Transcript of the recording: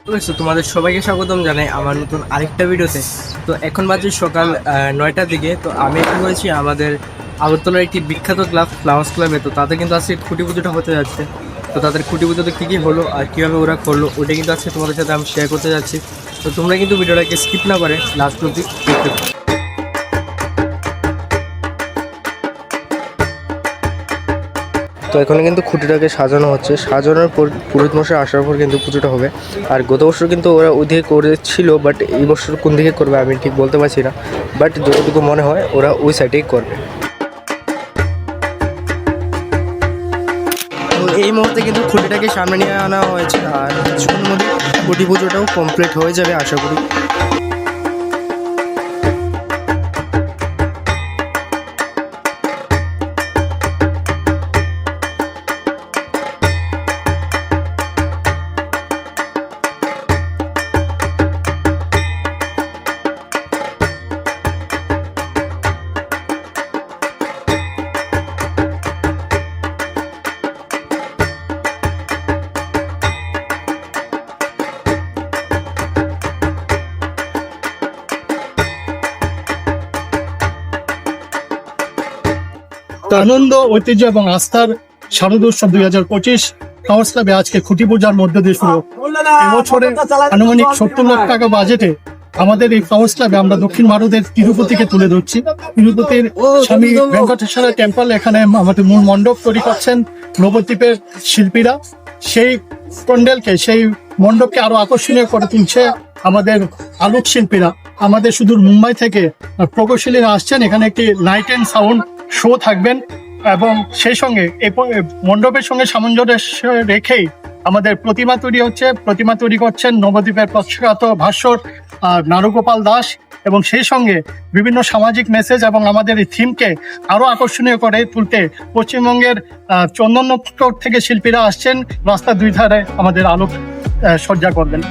তো তোমাদের সবাইকে স্বাগতম জানাই আমার নতুন আরেকটা ভিডিওতে। তো এখন বাজে সকাল 9টার দিকে। তো আমি একটু করেছি আমাদের আগরতলার একটি বিখ্যাত ক্লাব ফ্লাওয়ার্স ক্লাবে। তো তাদের কিন্তু আজকে খুঁটি পুজোটা হতে যাচ্ছে। তো তাদের খুঁটি পুজোতে কী কী হলো আর কীভাবে ওরা করলো ওটা কিন্তু আজকে তোমাদের সাথে আমি শেয়ার করতে যাচ্ছি। তো তোমরা কিন্তু ভিডিওটাকে স্কিপ না করে লাস্ট অবধি দেখতে পারো। তো এখানে কিন্তু খুঁটিটাকে সাজানো হচ্ছে, সাজানোর পর পুরোহিত মশাই আসার পর কিন্তু পুজোটা হবে। আর গত বছর কিন্তু ওরা ওই দিকে করেছিল, বাট এই বছর কোন দিকে করবে আমি ঠিক বলতে পারছি না, বাট যতটুকু মনে হয় ওরা ওই সাইডেই করবে। তো এই মুহূর্তে কিন্তু খুঁটিটাকে সামনে নিয়ে আনা হয়েছে, আর কিছুক্ষণের মধ্যে খুঁটি পুজোটাও কমপ্লিট হয়ে যাবে আশা করি। আনন্দ, ঐতিহ্য এবং আস্থার শারদোৎসব 2025 ফ্লাওয়ার্স ক্লাবে আজকে খুঁটি পূজার মধ্যে দিয়ে শুরু। এবছরে আনুমানিক 70 লাখ টাকা বাজেটে আমাদের এই ফ্লাওয়ার্স ক্লাবে আমরা দক্ষিণ ভারতের তিরুপতিকে তুলে ধরছি। তিরুপতির স্বামী ভেঙ্কটেশ্বর টেম্পল, এখানে আমাদের মূল মণ্ডপ তৈরি করছেন নবদ্বীপের শিল্পীরা। সেই প্যান্ডেলকে, সেই মণ্ডপকে আরো আকর্ষণীয় করে তুলছে আমাদের আলোক শিল্পীরা। আমাদের সুদূর মুম্বাই থেকে প্রকৌশলীরা আসছেন, এখানে একটি লাইট অ্যান্ড সাউন্ড শো থাকবেন এবং সেই সঙ্গে এই মণ্ডপের সঙ্গে সামঞ্জস্য রেখেই আমাদের প্রতিমা তৈরি হচ্ছে। প্রতিমা তৈরি করছেন নবদ্বীপের প্রখ্যাত ভাস্কর নারুগোপাল দাস, এবং সেই সঙ্গে বিভিন্ন সামাজিক মেসেজ এবং আমাদের এই থিমকে আরো আকর্ষণীয় করে তুলতে পশ্চিমবঙ্গের চন্দননগর থেকে শিল্পীরা আসছেন, রাস্তার দুই ধারে আমাদের আলোক সজ্জা করবেন।